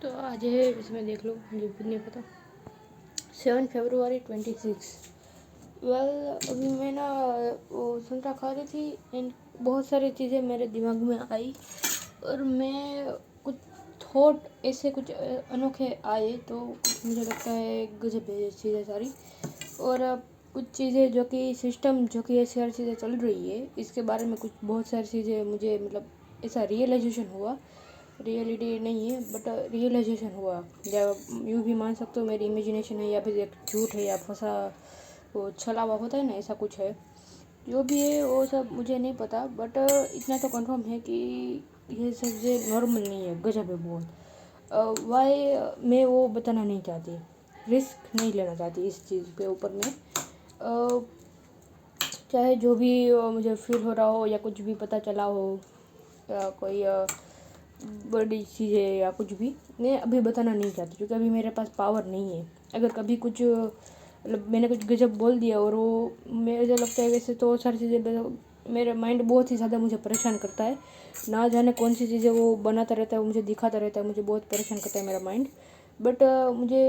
तो आज है, इसमें देख लो, मुझे भी नहीं पता। 7 फरवरी 26। वेल, अभी मैं ना वो संतरा खा रही थी एंड बहुत सारी चीज़ें मेरे दिमाग में आई और मैं कुछ थॉट ऐसे कुछ अनोखे आए, तो कुछ मुझे लगता है गजब है ये चीज़ें सारी। और कुछ चीज़ें जो कि सिस्टम जो कि ऐसी सारी चीज़ें चल रही है, इसके बारे में कुछ बहुत सारी चीज़ें मुझे मतलब ऐसा रियलाइजेशन हुआ। रियलिटी नहीं है बट रियलाइजेशन हुआ, या यूँ भी मान सकते हो मेरी इमेजिनेशन है या फिर एक झूठ है या फंसा वो छला हुआ होता है ना, ऐसा कुछ है। जो भी है वो सब मुझे नहीं पता, बट इतना तो कंफर्म है कि ये सब जो नॉर्मल नहीं है, गजब है बहुत। वाई मैं वो बताना नहीं चाहती, रिस्क नहीं लेना चाहती इस चीज़ पे ऊपर में। चाहे जो भी मुझे फील हो रहा हो या कुछ भी पता चला हो या कोई बड़ी चीज़ें या कुछ भी, मैं अभी बताना नहीं चाहती क्योंकि अभी मेरे पास पावर नहीं है। अगर कभी कुछ मतलब मैंने कुछ गजब बोल दिया और वो मुझे लगता है वैसे तो सारी चीज़ें मेरा माइंड बहुत ही ज़्यादा मुझे परेशान करता है। ना जाने कौन सी चीज़ें वो बनाता रहता है, वो मुझे दिखाता रहता है, मुझे बहुत परेशान करता है मेरा माइंड। बट मुझे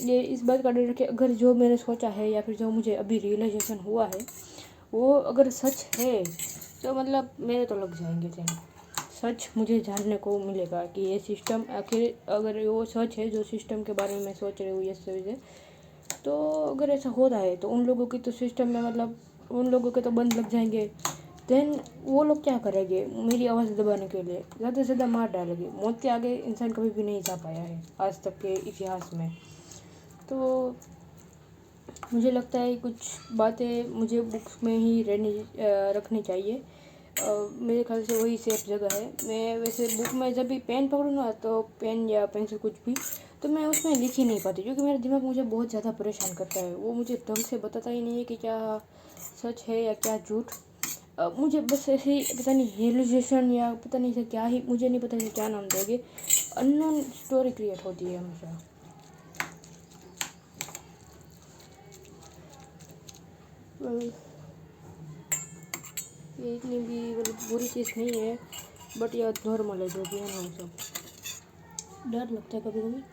ये इस बात का डर है कि अगर जो मैंने सोचा है या फिर जो मुझे अभी रियलाइजेशन हुआ है वो अगर सच है तो मतलब मेरे तो लग जाएंगे चैन। सच मुझे जानने को मिलेगा कि ये सिस्टम आखिर अगर वो सच है, जो सिस्टम के बारे में मैं सोच रही हूँ ये चीज़ें, तो अगर ऐसा होता है तो उन लोगों की तो सिस्टम में मतलब उन लोगों के तो बंद लग जाएंगे। देन वो लोग क्या करेंगे मेरी आवाज़ दबाने के लिए? ज़्यादा से ज़्यादा मार डालेंगे। मौत के आगे इंसान कभी भी नहीं जा पाया है आज तक के इतिहास में। तो मुझे लगता है कुछ बातें मुझे बुक्स में ही रखनी चाहिए। मेरे ख्याल से वही सेफ जगह है। मैं वैसे बुक में जब भी पेन पकड़ूँ ना, तो पेन या पेंसिल कुछ भी, तो मैं उसमें लिख ही नहीं पाती क्योंकि मेरा दिमाग मुझे बहुत ज़्यादा परेशान करता है। वो मुझे ढंग से बताता ही नहीं है कि क्या सच है या क्या झूठ। मुझे बस ऐसे ही पता नहीं रियलाइजेशन या पता नहीं से क्या ही, मुझे नहीं पता क्या नाम दोगे, अननोन स्टोरी क्रिएट होती है हमेशा। ये इतनी भी मतलब बुरी चीज़ नहीं है, बट यह नॉर्मल है जो भी है ना, वो सब डर लगता है कभी कभी।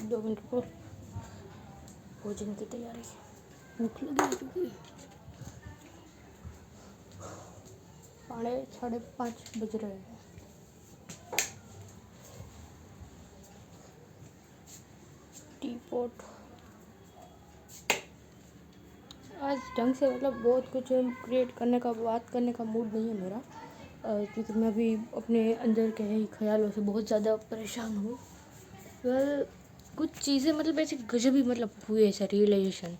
2 मिनट को भोजन की तैयारी, भूख लगी है क्योंकि 5:30 बज रहे हैं। टी पॉट आज ढंग से मतलब बहुत कुछ क्रिएट करने का, बात करने का मूड नहीं है मेरा, क्योंकि मैं अभी अपने अंदर के ही ख्यालों से बहुत ज़्यादा परेशान हूँ। वेल, कुछ चीज़ें मतलब ऐसे गजब ही मतलब हुए ऐसा रियलाइजेशन।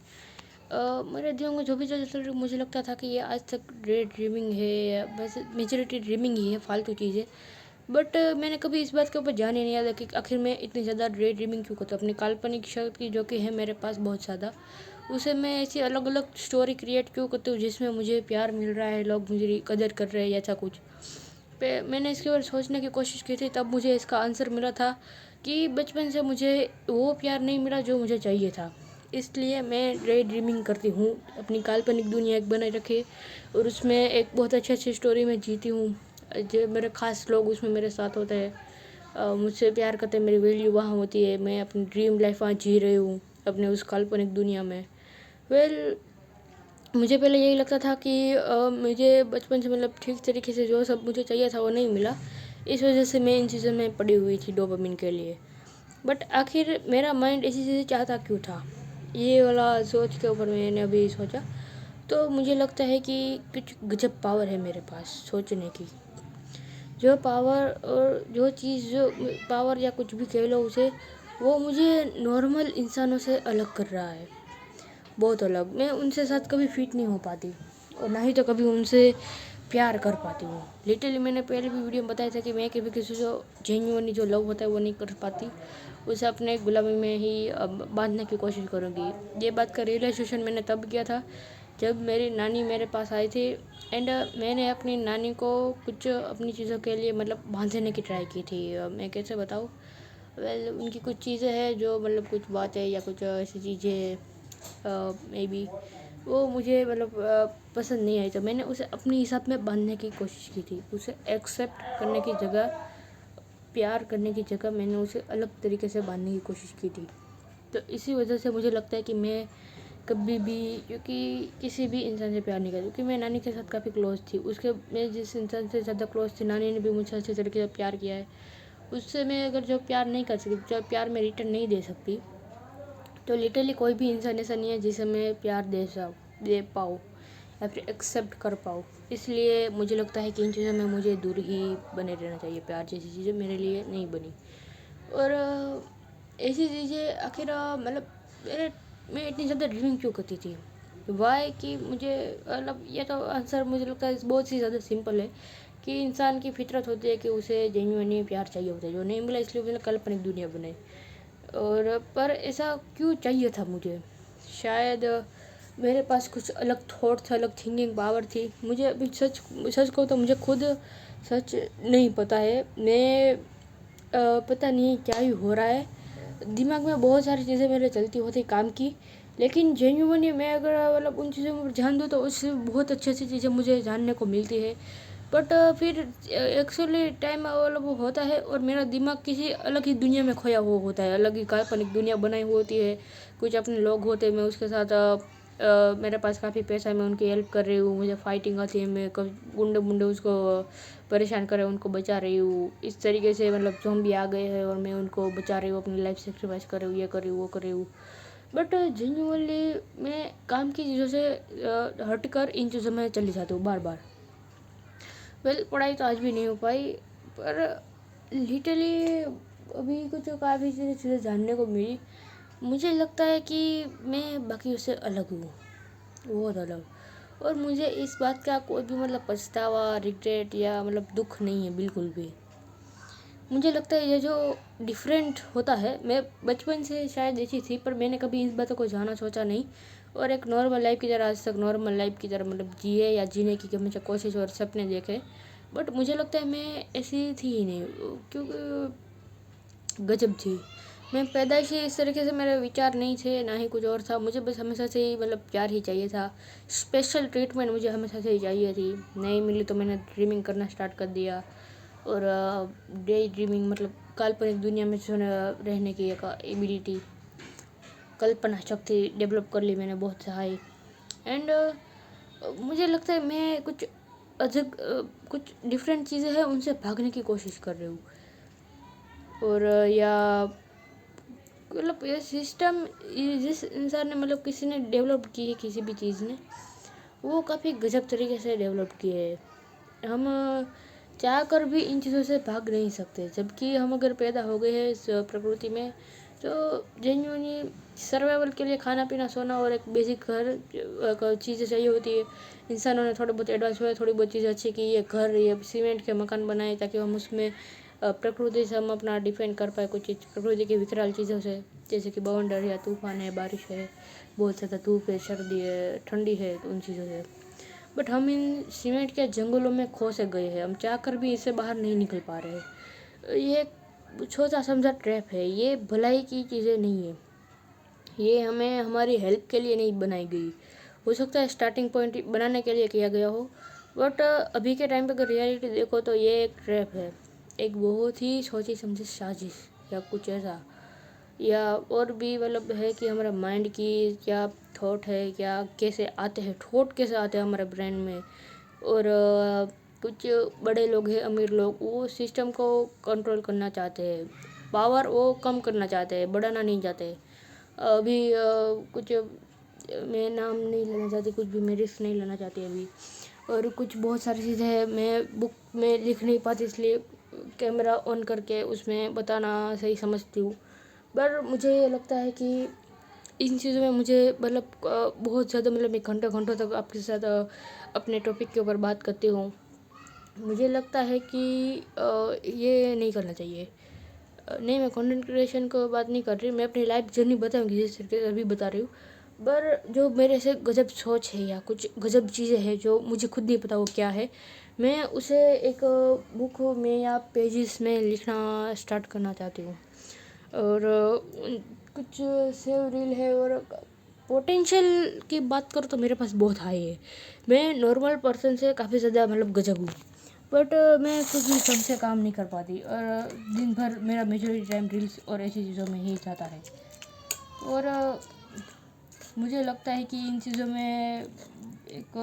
मेरे दिमाग में जो भी चल रही, मुझे लगता था कि ये आज तक ड्रीमिंग है या वैसे मेजोरिटी ड्रीमिंग ही है, फालतू चीज़ें। बट मैंने कभी इस बात के ऊपर ध्यान ही नहीं आया कि आखिर मैं इतनी ज़्यादा ड्रीमिंग क्यों करता हूँ। अपनी काल्पनिक शक्ति जो कि है मेरे पास बहुत ज़्यादा, उसे मैं ऐसी अलग अलग स्टोरी क्रिएट क्यों करती हूँ जिसमें मुझे प्यार मिल रहा है, लोग मुझे कदर कर रहे हैं या ऐसा कुछ। मैंने इसके बारे सोचने की कोशिश की थी, तब मुझे इसका आंसर मिला था कि बचपन से मुझे वो प्यार नहीं मिला जो मुझे चाहिए था। इसलिए मैं ड्रीमिंग करती हूँ, अपनी काल्पनिक दुनिया एक बनाए रखे और उसमें एक बहुत अच्छी अच्छी स्टोरी में जीती हूँ। जो मेरे ख़ास लोग उसमें मेरे साथ होते हैं, मुझसे प्यार करते हैं, मेरी वैल्यू वहाँ होती है, मैं अपनी ड्रीम लाइफ वहाँ जी रही हूँ अपने उस काल्पनिक दुनिया में। वेल, मुझे पहले यही लगता था कि मुझे बचपन से मतलब ठीक तरीके से जो सब मुझे चाहिए था वो नहीं मिला, इस वजह से मैं इन चीज़ों में पड़ी हुई थी डोपामिन के लिए। बट आखिर मेरा माइंड ऐसी चीज़ें चाहता क्यों था, ये वाला सोच के ऊपर मैंने अभी सोचा। तो मुझे लगता है कि कुछ गजब पावर है मेरे पास सोचने की। जो पावर और जो चीज़, जो पावर या कुछ भी कह लो उसे, वो मुझे नॉर्मल इंसानों से अलग कर रहा है, बहुत अलग। मैं उनसे साथ कभी फिट नहीं हो पाती और ना ही तो कभी उनसे प्यार कर पाती हूँ। लिटरली मैंने पहले भी वीडियो में बताया था कि मैं कभी किसी जो जेन्युइनली जो लव होता है वो नहीं कर पाती, उसे अपने गुलामी में ही बांधने की कोशिश करूँगी। ये बात का रियलाइजेशन मैंने तब किया था जब मेरी नानी मेरे पास आई थी एंड मैंने अपनी नानी को कुछ अपनी चीज़ों के लिए मतलब बांधने की ट्राई की थी। मैं कैसे बताऊँ, वेल उनकी कुछ चीज़ें हैं जो मतलब कुछ बातें या कुछ ऐसी चीज़ें मे बी वो मुझे मतलब पसंद नहीं आई। तो मैंने उसे अपने हिसाब में बांधने की कोशिश की थी। उसे एक्सेप्ट करने की जगह, प्यार करने की जगह मैंने उसे अलग तरीके से बांधने की कोशिश की थी। तो इसी वजह से मुझे लगता है कि मैं कभी भी, क्योंकि किसी भी इंसान से प्यार नहीं करती, क्योंकि मैं नानी के साथ काफ़ी क्लोज थी। उसके मैं जिस इंसान से ज़्यादा क्लोज थी, नानी ने भी मुझे अच्छे तरीके से प्यार किया है। उससे मैं अगर जो प्यार नहीं कर सकती, जो प्यार मैं रिटर्न नहीं दे सकती, तो लिटरली कोई भी इंसान ऐसा नहीं है जिसे मैं प्यार दे पाऊँ या फिर एक्सेप्ट कर पाऊँ। इसलिए मुझे लगता है कि इन चीज़ों में मुझे दूर ही बने रहना चाहिए। प्यार जैसी चीज़ें मेरे लिए नहीं बनी। और ऐसी चीज़ें आखिर मतलब मेरे मैं इतनी ज़्यादा ड्रीमिंग क्यों करती थी, वाई, कि मुझे मतलब ये तो आंसर मुझे लगता है बहुत ही ज़्यादा सिंपल है कि इंसान की फितरत होती है कि उसे जेन्युइनली प्यार चाहिए होता है। जो नहीं मिला इसलिए उसने काल्पनिक दुनिया बनाई। और पर ऐसा क्यों चाहिए था मुझे? शायद मेरे पास कुछ अलग थॉट था, अलग थिंकिंग पावर थी। मुझे अभी सच सच कहूँ तो मुझे खुद सच नहीं पता है। मैं पता नहीं क्या ही हो रहा है। दिमाग में बहुत सारी चीज़ें मेरे चलती होती काम की, लेकिन जेन्युइनली मैं अगर मतलब उन चीज़ों पर ध्यान दूँ तो उससे बहुत अच्छी अच्छी चीज़ें मुझे जानने को मिलती है। बट फिर एक्चुअली टाइम मतलब वो होता है और मेरा दिमाग किसी अलग ही दुनिया में खोया हुआ होता है। अलग ही काल्पनिक दुनिया बनाई हुई होती है। कुछ अपने लोग होते हैं, मैं उसके साथ मेरे पास काफ़ी पैसा है, मैं उनकी हेल्प कर रही हूँ, मुझे फाइटिंग आती है, मैं कभी गुंडे मुंडे उसको परेशान कर रहे हैं, उनको बचा रही हूँ। इस तरीके से मतलब ज़ॉम्बी आ गए हैं और मैं उनको बचा रही हूँ, अपनी लाइफ सेक्रीफाइस कर रही हूँ, ये कर रही हूँ, वो कर रही हूँ। बट जेन्युइनली मैं काम की चीज़ों से हटकर इन चीज़ों में चली जाती हूँ बार बार। पढ़ाई तो आज भी नहीं हो पाई, पर लिटरली अभी कुछ काफ़ी चीज़ें जानने को मिली। मुझे लगता है कि मैं बाकी उससे अलग हूँ, बहुत अलग। और मुझे इस बात का कोई भी मतलब पछतावा, रिग्रेट या मतलब दुख नहीं है बिल्कुल भी। मुझे लगता है ये जो डिफरेंट होता है, मैं बचपन से शायद ऐसी थी, पर मैंने कभी इस बातों को जाना सोचा नहीं और एक नॉर्मल लाइफ की तरह आज तक नॉर्मल लाइफ की तरह मतलब जिए या जीने की हमेशा कोशिश और सपने देखे। बट मुझे लगता है मैं ऐसी थी ही नहीं, क्योंकि गजब थी। मैं पैदाइशी इस तरीके से मेरे विचार नहीं थे, ना ही कुछ और था। मुझे बस हमेशा से ही मतलब प्यार ही चाहिए था। स्पेशल ट्रीटमेंट मुझे हमेशा से ही चाहिए थी। नहीं मिली तो मैंने ड्रीमिंग करना स्टार्ट कर दिया। और डे ड्रीमिंग मतलब काल्पनिक दुनिया में जो रहने की एक एबिलिटी, कल्पना शक्ति डेवलप कर ली मैंने बहुत हाई। एंड मुझे लगता है मैं कुछ अजब कुछ डिफरेंट चीज़ें हैं उनसे भागने की कोशिश कर रही हूँ। और या मतलब ये सिस्टम जिस इंसान ने मतलब किसी ने डेवलप की है, किसी भी चीज़ ने, वो काफ़ी गजब तरीके से डेवलप किए है। हम चाह कर भी इन चीज़ों से भाग नहीं सकते। जबकि हम अगर पैदा हो गए हैं इस प्रकृति में, तो जेन्युइनली सर्वाइवल के लिए खाना पीना सोना और एक बेसिक घर चीज़ें चाहिए होती है। इंसानों ने थोड़े बहुत एडवांस हुए, थोड़ी बहुत चीज़ें अच्छी की, ये घर, ये सीमेंट के मकान बनाए ताकि हम उसमें प्रकृति से हम अपना डिफेंड कर पाए कुछ चीज़, प्रकृति की विकराल चीज़ों से, जैसे कि बवंडर या तूफान है, बारिश है, बहुत ज़्यादा धूप है, सर्दी है, ठंडी है, तो उन चीज़ों से। बट हम इन सीमेंट के जंगलों में खो से गए हैं। हम चाह कर भी इससे बाहर नहीं निकल पा रहे हैं। ये एक सोचा समझा ट्रैप है। ये भलाई की चीज़ें नहीं है। ये हमें हमारी हेल्प के लिए नहीं बनाई गई। हो सकता है स्टार्टिंग पॉइंट बनाने के लिए किया गया हो, बट अभी के टाइम पे अगर रियलिटी देखो तो ये एक ट्रैप है, एक बहुत ही सोची समझी साजिश या कुछ ऐसा। या और भी मतलब है कि हमारा माइंड की क्या थॉट है, क्या कैसे आते हैं थॉट, कैसे आते हैं हमारे ब्रेन में। और कुछ बड़े लोग हैं, अमीर लोग, वो सिस्टम को कंट्रोल करना चाहते हैं, पावर वो कम करना चाहते हैं, बढ़ाना नहीं चाहते। अभी कुछ मैं नाम नहीं लेना चाहती, कुछ भी मैं रिस्क नहीं लेना चाहती अभी। और कुछ बहुत सारी चीज़ें हैं मैं बुक में लिख नहीं पाती, इसलिए कैमरा ऑन करके उसमें बताना सही समझती हूँ। पर मुझे ये लगता है कि इन चीज़ों में मुझे मतलब बहुत ज़्यादा मतलब मैं घंटों घंटों तक आपके साथ अपने टॉपिक के ऊपर बात करती हूँ। मुझे लगता है कि ये नहीं करना चाहिए। नहीं, मैं कंटेंट क्रिएशन को बात नहीं कर रही, मैं अपनी लाइफ जर्नी बताऊँगी जिस तरीके से अभी बता रही हूँ। पर जो मेरे से गजब सोच है या कुछ गजब चीज़ें हैं जो मुझे खुद नहीं पता वो क्या है, मैं उसे एक बुक में या पेजेस में लिखना स्टार्ट करना चाहती हूँ। और कुछ सेव रील है और पोटेंशियल की बात करूँ तो मेरे पास बहुत हाई है। मैं नॉर्मल पर्सन से काफ़ी ज़्यादा मतलब गजब हूँ, बट मैं कुछ भी ढंग से काम नहीं कर पाती और दिन भर मेरा मेजॉरिटी टाइम रील्स और ऐसी चीज़ों में ही जाता है। और मुझे लगता है कि इन चीज़ों में एक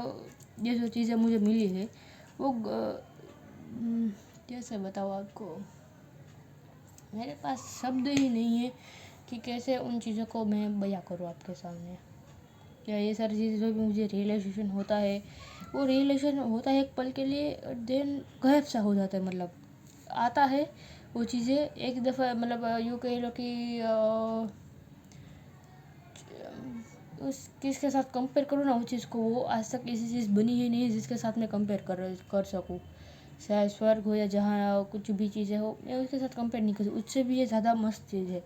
ये जो चीज़ें मुझे मिली है वो कैसे बताऊँ आपको, मेरे पास शब्द ही नहीं है कि कैसे उन चीज़ों को मैं बयां करूँ आपके सामने। या ये सारी चीज़ें जो भी मुझे रियलाइजेशन होता है, वो रियलाइजेशन होता है एक पल के लिए, देन गायब सा हो जाता है। मतलब आता है वो चीज़ें एक दफ़ा, मतलब यूँ कह लो कि उस किसके साथ कंपेयर करूँ ना उस चीज़ को, वो आज तक ऐसी चीज़ बनी ही नहीं जिसके साथ मैं कंपेयर कर सकूँ। चाहे स्वर्ग हो या जहाँ कुछ भी चीज़ें हो, मैं उसके साथ कंपेयर नहीं कर सकती। उससे भी ये ज़्यादा मस्त चीज़ है।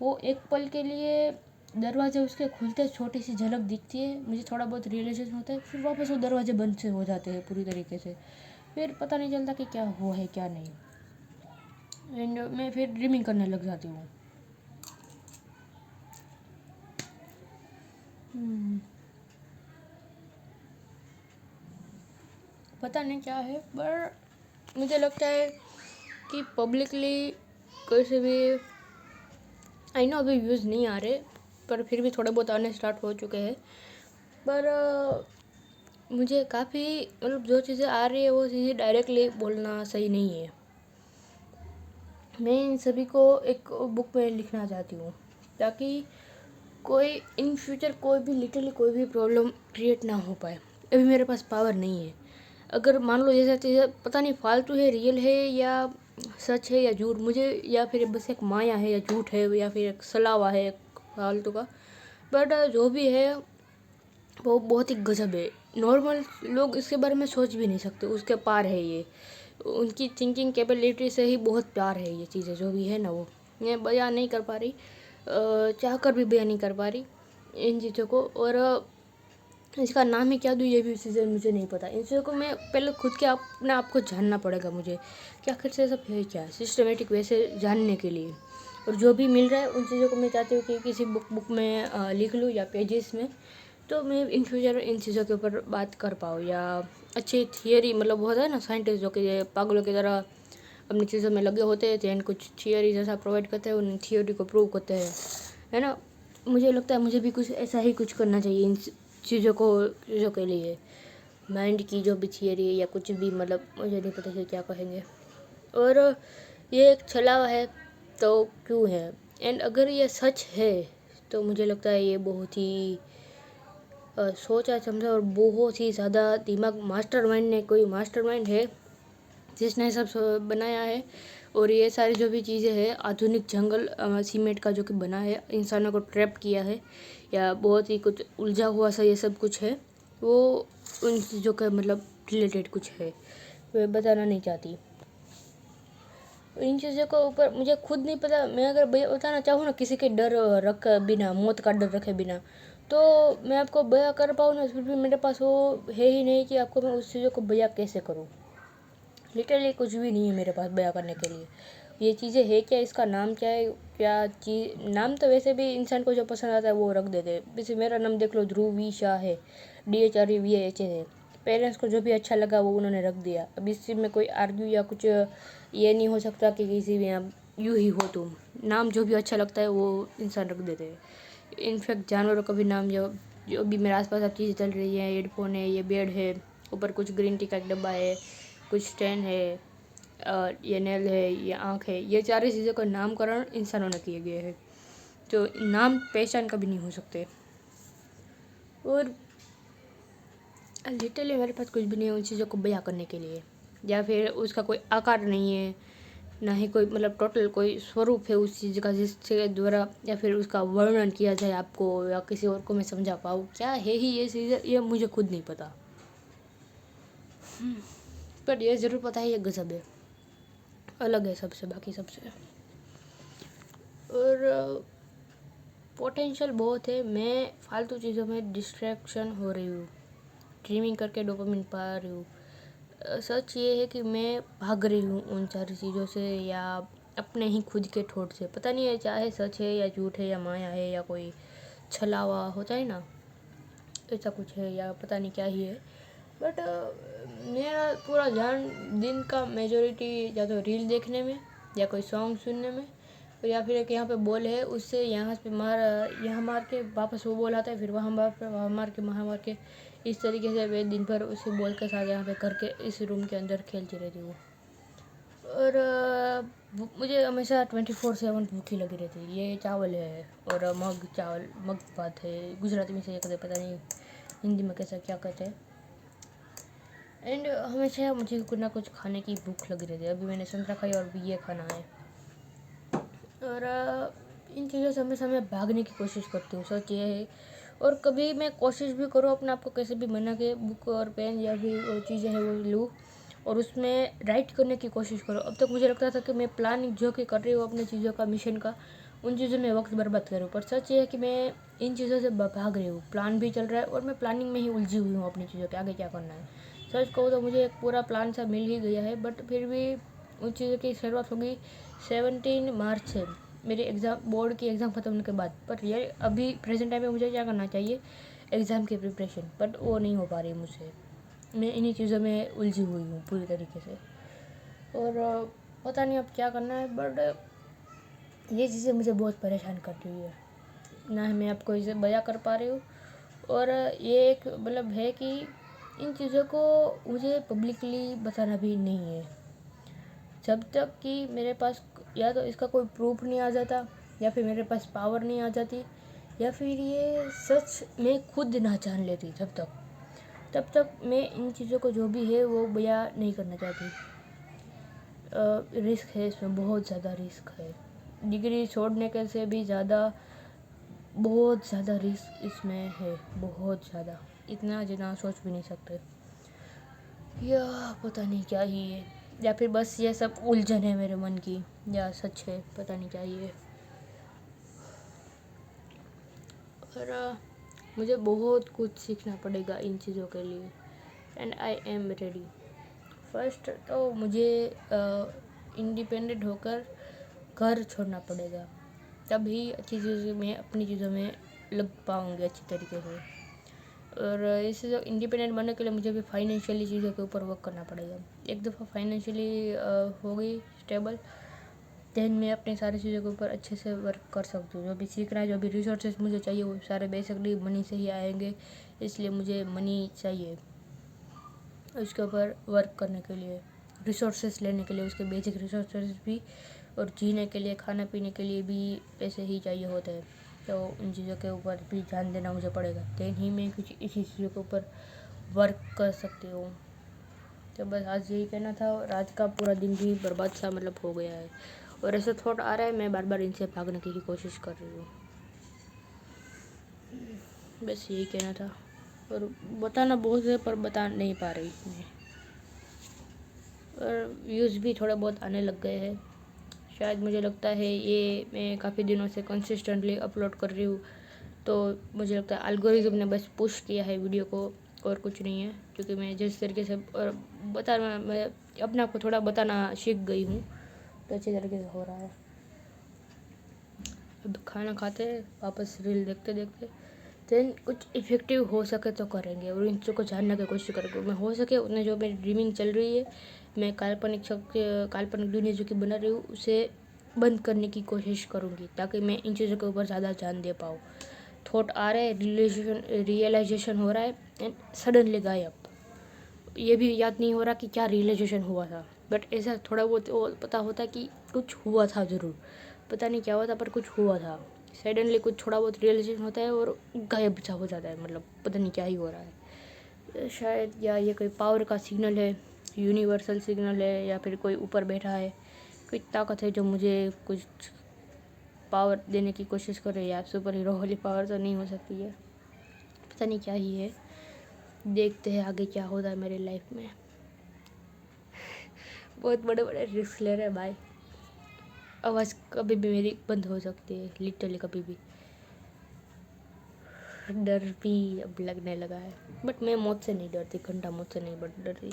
वो एक पल के लिए दरवाजे उसके खुलते छोटी सी झलक दिखती है, मुझे थोड़ा बहुत रियलाइजेशन होता है, फिर वापस वो दरवाजे बंद से हो जाते हैं पूरी तरीके से। फिर पता नहीं चलता कि क्या हुआ है क्या नहीं, एंड मैं फिर ड्रीमिंग करने लग जाती हूँ। पता नहीं क्या है, पर मुझे लगता है कि पब्लिकली कैसे भी, आई नो अभी व्यूज़ नहीं आ रहे, पर फिर भी थोड़े बहुत आने स्टार्ट हो चुके हैं। पर मुझे काफ़ी मतलब जो चीज़ें आ रही है वो चीज़ें डायरेक्टली बोलना सही नहीं है। मैं इन सभी को एक बुक में लिखना चाहती हूँ, ताकि कोई इन फ्यूचर कोई भी लिटरली कोई भी प्रॉब्लम क्रिएट ना हो पाए। अभी मेरे पास पावर नहीं है। अगर मान लो ये सब चीज़ें पता नहीं फालतू है, रियल है या सच है या झूठ, मुझे या फिर बस एक माया है या झूठ है या फिर एक सलावा है एक फालतू का, बट जो भी है वो बहुत ही गजब है। नॉर्मल लोग इसके बारे में सोच भी नहीं सकते, उसके पार है ये। उनकी थिंकिंग कैपेबिलिटी से ही बहुत प्यार है ये चीज़ें जो भी है ना, वो मैं बयान नहीं कर पा रही, चाह कर भी बयान नहीं कर पा रही इन चीज़ों को। और इसका नाम ही क्या दूँ ये भी चीज़ें मुझे नहीं पता। इन चीज़ों को मैं पहले खुद के अपने आप को जानना पड़ेगा मुझे कि आखिर से सब है क्या, सिस्टमेटिक वैसे जानने के लिए। और जो भी मिल रहा है उन चीज़ों को मैं चाहती हूँ कि किसी बुक में लिख लूँ या पेजेस में, तो मैं इन फ्यूचर इन चीज़ों के ऊपर बात कर पाऊँ। या अच्छी थियरी, मतलब वो होता है ना साइंटिस्ट जो कि पागलों की तरह अपनी चीज़ों में लगे होते हैं, एंड कुछ थियरी जैसा प्रोवाइड करते हैं, उन थियोरी को प्रूव करते हैं, है ना। मुझे लगता है मुझे भी कुछ ऐसा ही कुछ करना चाहिए इन चीज़ों के लिए। माइंड की जो भी थियरी है या कुछ भी, मतलब मुझे नहीं पता कि क्या कहेंगे। और ये एक छलावा है तो क्यों है, एंड अगर ये सच है तो मुझे लगता है ये बहुत ही सोचा समझा और बहुत ही ज़्यादा दिमाग मास्टरमाइंड ने, कोई मास्टरमाइंड है जिसने सब बनाया है। और ये सारी जो भी चीज़ें हैं, आधुनिक जंगल सीमेंट का जो कि बना है, इंसानों को ट्रैप किया है, या बहुत ही कुछ उलझा हुआ सा ये सब कुछ है, वो उन चीज़ों का मतलब रिलेटेड कुछ है, मैं बताना नहीं चाहती। इन चीज़ों के ऊपर मुझे खुद नहीं पता। मैं अगर बताना चाहूँ ना किसी के डर रख बिना, मौत का डर रखे बिना, तो मैं आपको बयां कर पाऊँ ना, फिर भी मेरे पास वो है ही नहीं कि आपको मैं उस चीज़ों को बयां कैसे करूँ। लिटरली कुछ भी नहीं है मेरे पास बयां करने के लिए। ये चीज़ें है क्या, इसका नाम क्या है, क्या चीज़, नाम तो वैसे भी इंसान को जो पसंद आता है वो रख देते हैं। वैसे मेरा नाम देख लो, ध्रुवी शाह है, DHRUVAH है। पेरेंट्स को जो भी अच्छा लगा वो उन्होंने रख दिया। अब इस चीज़ में कोई आर्ग्यू या कुछ ये नहीं हो सकता कि किसी भी यहाँ यूँ ही हो तुम, नाम जो भी अच्छा लगता है वो इंसान रख देते हैं। इनफैक्ट जानवरों का भी नाम, जो भी मेरे आसपास अब चीज़ें चल रही हैं, हेडफोन है, ये बेड है, ऊपर कुछ ग्रीन टी का एक डब्बा है, कुछ स्टैंड है, ये नेल है, ये आँख है, ये सारी चीज़ों का नामकरण इंसानों ने किए गए हैं, तो नाम पहचान कभी नहीं हो सकते। और लिटरली मेरे पास कुछ भी नहीं है उन चीज़ों को बयां करने के लिए, या फिर उसका कोई आकार नहीं है, ना ही कोई मतलब टोटल कोई स्वरूप है उस चीज़ का जिसके द्वारा या फिर उसका वर्णन किया जाए आपको या किसी और को मैं समझा पाऊँ। क्या है ही ये चीज़, ये मुझे खुद नहीं पता, पर ये ज़रूर पता है ये गजब है, अलग है सबसे, बाकी सबसे। और पोटेंशियल बहुत है, मैं फालतू चीज़ों में डिस्ट्रैक्शन हो रही हूँ, ड्रीमिंग करके डोपामिन पा रही हूँ। सच ये है कि मैं भाग रही हूँ उन सारी चीज़ों से, या अपने ही खुद के ठोट से। पता नहीं है चाहे सच है या झूठ है या माया है या कोई छलावा होता है ना, ऐसा कुछ है या पता नहीं क्या ही है। बट मेरा पूरा ध्यान दिन का मेजोरिटी या तो रील देखने में या कोई सॉन्ग सुनने में, और या फिर एक यहाँ पे बॉल है उससे यहाँ मार के वापस वो बॉल आता है, फिर वहाँ मार के इस तरीके से मैं दिन भर उसी बॉल के साथ यहाँ पे करके इस रूम के अंदर खेलती रहती हूँ। और मुझे हमेशा 24/7 भूखी लगी रहती है। ये चावल है और मग भात है, गुजराती में से कहते पता नहीं हिंदी में कैसा क्या कहते हैं। एंड हमेशा मुझे कुछ ना कुछ खाने की भूख लगी रहती है। अभी मैंने संतरा खाई और अभी ये खाना है। और इन चीज़ों से हमेशा मैं भागने की कोशिश करती हूँ, सच ये है। और कभी मैं कोशिश भी करूँ अपने आप को कैसे भी मना के बुक और पेन या फिर वो चीज़ें हैं वो लूँ और उसमें राइट करने की कोशिश करूँ। अब तक मुझे लगता था कि मैं प्लानिंग जो कि कर रही हूँ अपनी चीज़ों का, मिशन का, उन चीज़ों में वक्त बर्बाद करूँ, पर सच ये है कि मैं इन चीज़ों से भाग रही हूँ। प्लान भी चल रहा है और मैं प्लानिंग में ही उलझी हुई हूँ अपनी चीज़ों के आगे क्या करना है। सच कहूँ तो मुझे एक पूरा प्लान सा मिल ही गया है, बट फिर भी उन चीज़ों की शुरुआत होगी 17 मार्च से, मेरे बोर्ड की एग्ज़ाम ख़त्म होने के बाद। पर ये अभी प्रेजेंट टाइम में मुझे क्या करना चाहिए, एग्ज़ाम की प्रिपरेशन, बट वो नहीं हो पा रही मुझसे। मैं इन्हीं चीज़ों में उलझी हुई हूँ पूरी तरीके से, और पता नहीं अब क्या करना है। बट ये चीज़ें मुझे बहुत परेशान करती हुई है, ना मैं आपको इसे बयां कर पा रही हूँ। और ये एक मतलब है कि इन चीज़ों को मुझे पब्लिकली बताना भी नहीं है, जब तक कि मेरे पास या तो इसका कोई प्रूफ नहीं आ जाता, या फिर मेरे पास पावर नहीं आ जाती, या फिर ये सच मैं खुद ना जान लेती, तब तक मैं इन चीज़ों को जो भी है वो बयां नहीं करना चाहती। रिस्क है इसमें, बहुत ज़्यादा रिस्क है। डिग्री छोड़ने के से भी ज़्यादा, बहुत ज़्यादा रिस्क इसमें है, बहुत ज़्यादा, इतना जितना सोच भी नहीं सकते। या पता नहीं क्या ही है, या फिर बस ये सब उलझन है मेरे मन की, या सच है, पता नहीं क्या ही है। और मुझे बहुत कुछ सीखना पड़ेगा इन चीज़ों के लिए, and I am ready. First तो मुझे इंडिपेंडेंट होकर घर छोड़ना पड़ेगा, तभी अच्छी चीज़ों में, अपनी चीज़ों में लग पाऊँगी अच्छी तरीके से। और इससे जो इंडिपेंडेंट बनने के लिए मुझे भी फाइनेंशियली चीज़ों के ऊपर वर्क करना पड़ेगा। एक दफ़ा फाइनेंशियली हो गई स्टेबल, देन मैं अपनी सारी चीज़ों के ऊपर अच्छे से वर्क कर सकती हूँ। जो भी सीखना है, जो भी रिसोर्सेज मुझे चाहिए, वो सारे बेसिकली मनी से ही आएंगे, इसलिए मुझे मनी चाहिए उसके ऊपर वर्क करने के लिए, रिसोर्सेज लेने के लिए, उसके बेसिक रिसोर्सेज भी, और जीने के लिए, खाने पीने के लिए भी पैसे ही चाहिए होते हैं। तो उन चीज़ों के ऊपर भी ध्यान देना मुझे पड़ेगा, देन ही मैं कुछ इसी चीज़ों के ऊपर वर्क कर सकती हूँ। तो बस आज यही कहना था, और आज का पूरा दिन भी बर्बाद सा मतलब हो गया है, और ऐसा थॉट आ रहा है, मैं बार बार इनसे भागने की ही कोशिश कर रही हूँ। बस यही कहना था, और बताना बहुत है पर बता नहीं पा रही मैं। और व्यूज़ भी थोड़े बहुत आने लग गए हैं, शायद मुझे लगता है ये मैं काफ़ी दिनों से कंसिस्टेंटली अपलोड कर रही हूँ, तो मुझे लगता है एल्गोरिथम ने बस पुश किया है वीडियो को, और कुछ नहीं है। क्योंकि मैं जिस तरीके से और मैं अपने आप को थोड़ा बताना सीख गई हूँ, तो अच्छी तरीके से हो रहा है। अब खाना खाते वापस रील देखते देखते देन कुछ इफ़ेक्टिव हो सके तो करेंगे, और इन चीज़ों को जानने की कोशिश करेंगे। मैं हो सके उन्हें, जो मेरी ड्रीमिंग चल रही है, मैं काल्पनिक दुनिया जो कि बना रही हूँ, उसे बंद करने की कोशिश करूँगी, ताकि मैं इन चीज़ों के ऊपर ज़्यादा ध्यान दे पाऊँ। थॉट आ रहा है, रियलाइजेशन हो रहा है, एंड सडनली गायब। ये भी याद नहीं हो रहा कि क्या रियलाइजेशन हुआ था, बट ऐसा थोड़ा बहुत वो पता होता कि कुछ हुआ था ज़रूर, पता नहीं क्या हुआ था पर कुछ हुआ था। सडनली कुछ थोड़ा बहुत रियलाइजेशन होता है और गायब सा हो जाता है, मतलब पता नहीं क्या ही हो रहा है शायद, या ये कोई पावर का सिग्नल है, यूनिवर्सल सिग्नल है, या फिर कोई ऊपर बैठा है, कोई ताकत है जो मुझे कुछ पावर देने की कोशिश कर रही है। या सुपर हीरो वाली पावर तो नहीं हो सकती है, पता नहीं क्या ही है। देखते हैं आगे क्या होता है मेरी लाइफ में। बहुत बड़े बड़े रिस्क ले रहे हैं भाई, आवाज़ कभी भी मेरी बंद हो सकती है, लिटरली कभी भी। डर भी अब लगने लगा है, बट मैं मौत से नहीं डरती, घंटा मौत से नहीं डर रही,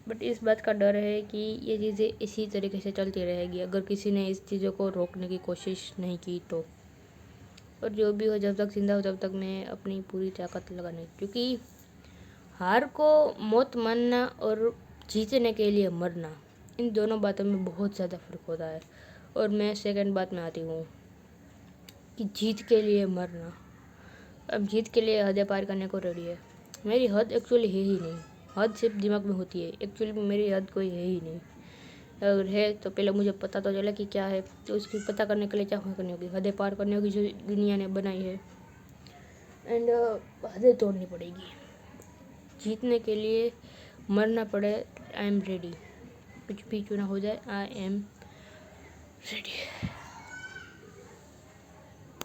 बट इस बात का डर है कि ये चीज़ें इसी तरीके से चलती रहेगी अगर किसी ने इस चीज़ों को रोकने की कोशिश नहीं की तो। और जो भी हो, जब तक जिंदा हो तब तक मैं अपनी पूरी ताकत लगानी, क्योंकि हार को मौत मानना और जीतने के लिए मरना, इन दोनों बातों में बहुत ज़्यादा फ़र्क होता है। और मैं सेकंड बात में आती हूँ कि जीत के लिए मरना। अब जीत के लिए हदें पार करने को रेडी है। मेरी हद एक्चुअली है ही नहीं, हद सिर्फ दिमाग में होती है, एक्चुअली मेरी हद कोई है ही नहीं। अगर है तो पहले मुझे पता तो चला कि क्या है, तो उसकी पता करने के लिए क्या करनी होगी, हदें पार करनी होगी जो दुनिया ने बनाई है, एंड हदें तोड़नी पड़ेगी। जीतने के लिए मरना पड़े, आई एम रेडी। कुछ भी चुना हो जाए, आई एम रेडी।